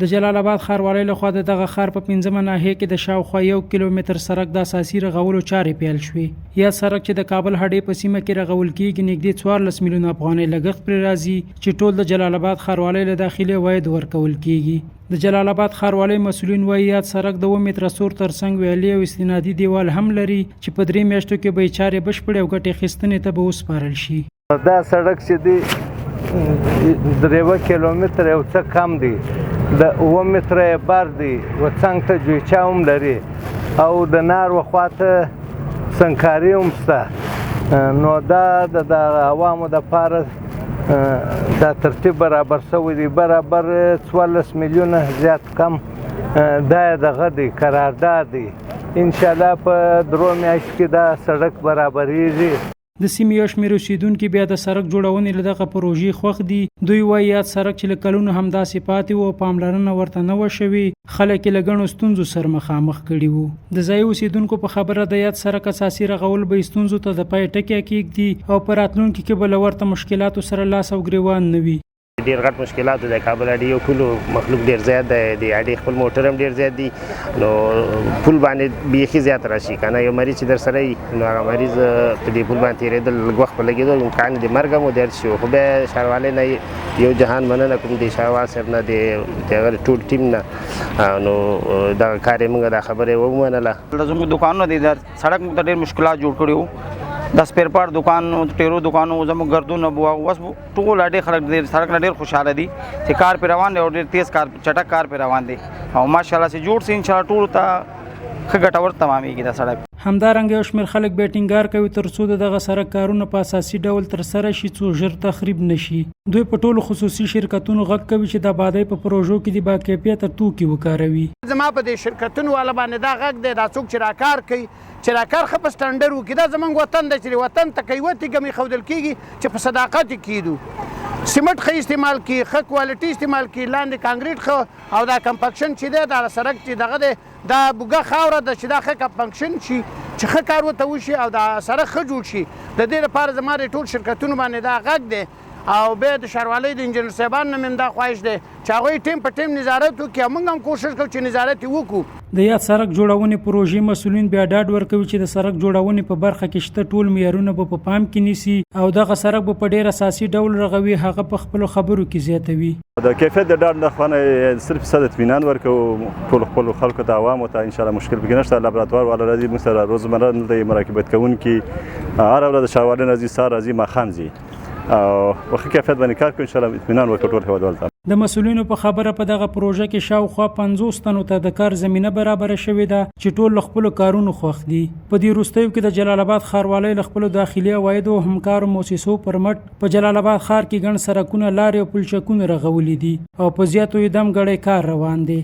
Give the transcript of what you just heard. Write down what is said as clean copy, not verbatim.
د جلال آباد ښاروالۍ لخوا دغه ښار په 15مه ناحیه کې د شاوخوا 1 کیلومتر سړک د اساسي رغولو چارې پیل شوې. یا سړک چې د کابل هډې په سیمه کې رغول کېږي نږدې 14 میلیونه افغانۍ لګښت پرې راځي چې ټول د جلال آباد ښاروالۍ له داخلي عواید ورکول کېږي. د جلال آباد ښاروالۍ مسؤلین وایي یاد سړک د 2 متره سور ترڅنګ ویالې او استنادي دیوال هم لري چې په 3 میاشتو کې به یې چارې بشپړې او ګټې اخیستنې ته به وسپارل شي. دا سړک چې دی 3 کیلومتره او څه کم دی، د 2 متره بر دی و څنګ ته جویچا هم لري او د نار وخواته سنګکاري هم شته. نو دا د عوامو دپاره دا ترتیب برابر شوی دی، برابر 14 میلیونه زیات کم دا دغه دی قرارداد دی. انشاءالله په 3 میاشتو کې دا سړک برابریږي. د سیمې یو شمېر اوسیدونکي بیا د سړک جوړونې له دغه پروژې خوښ دي. دوی وایي یاد سړک چې له کلونو همداسې پاتې و او پاملرنه ورته نه وه شوې، خلک یې له ګڼو ستونزو سره مخامخ کړي وو. د ځایي اوسیدونکو په خبره د یاد سړک اساسي رغول به ستونزو ته د پای ټکی کېږدي او په راتلونکي کې به له ورته مشکلاتو سره لاس او ګریوان نه وي. ډیر غټ مشکلات د کابل اډې یو کلو مخلوق ډیر زیات دی، د اډې خپل موټر هم ډیر زیات دي، نو پل باندې بیخي زیات راشي کنه. یو مریض چې در سره وي نو هغه مریض په دې پل باندې تېرېدل لږ وخت په لګېدو امکان د مرګ هم ودرد شي. خو بیا ښاروالۍ نه یو جهان مننه کوم د شاهوال صاحب نه د هغه ټول ټیم نه، نو دغه کار یې موږ دا خبره یې ومنله. زموږ دوکانونه دي د سړک موږ ته ډېر مشکلات جوړ کړي وو. د سپیر پارټ دوکان ټیرو دوکانو زموږ ګردونه اوس ټول اډې خلک د سړک نه ډېر خوشحاله دي چې کار پرې روان دی او ډېر تیز کار چټک کار پرې روان دی او ماشاءالله چې جوړ سي انشاءالله ټولو ته ښه ګټور تمامېږي دا سړک. همدارنګه یو شمېر خلک بیا ټینګار کوي تر څو دغه سړک کارونه په اساسي ډول ترسره شي څو ژر تخریب نشي. دوی په ټولو خصوصي شرکتونو غږ کوي چې د آبادۍ په پروژو کې د باکیفیته توکي وکاروي. زما په دې شرکتونو والا باندې دا غږ دی، دا څوک چې راکار کوي چې راکار ښه په سټنډر وکړي. دا زموږ وطن دی چې وطن ته قیوتې ګمې ښودل کېږي چې په صداقت یې کېږدو. سیمنټ ښه استعمال کړي، ښه کوالټي استعمال کړي، لاندې کانکریټ ښه او دا کمپکشن چې دی دا سړک چې دغه دی دا بوګه خاوره ده چې دا ښه کمپکشن شي چې ښه کار ورته وشي او دا سړک ښه جوړ شي. د دې لپاره زما د ټول شرکتونو باندې دا غږ دی او بیا د ښاروالۍ د انجینر صاحبانو نه مې دا خواهش دی چې هغوی ټیم په ټیم نظارت وکړي او موږ هم کوشش کوو چې نظارت یې وکړو. د یاد سړک جوړونې پروژې مسؤلین بیا ډاډ ورکوي چې د سړک جوړونې په برخه کې شته ټول معیارونه به په پام کې نیسي او دغه سړک به په ډېر اساسي ډول رغوي. هغه په خپلو خبرو کې زیاتوي د کیفیت د ډاډ نه خوانه صرف 100% اطمینان ورکوو ټول خپل خلکو ته عوامو ته انشاءالله مشکل پکې نشته. لابراتوار والا راځي موږ سره روزمره د مراقبت کوونکي هره ورځ د ښاروالۍ راځي، سهار راځي، ماښام ځي او په ښه کیفیت باندې کار کوي. انشاءالله اطمینان ورکوو ټول هیوادوالو ته. د مسؤلینو په خبره په دغه پروژه کې شاوخوا 50 تنو ته د کار زمینه برابره شوې ده چې ټول له خپلو کارونو خوښ دي. په دې وروستیو کې د جلال آباد ښاروالۍ له خپلو داخلي عوایدو او همکارو موسسو پر مټ په جلال آباد ښار کې ګڼ سړکونه، لارې او پلچکونه رغولي دي او په زیاتو یې دم ګړی کار روان دی.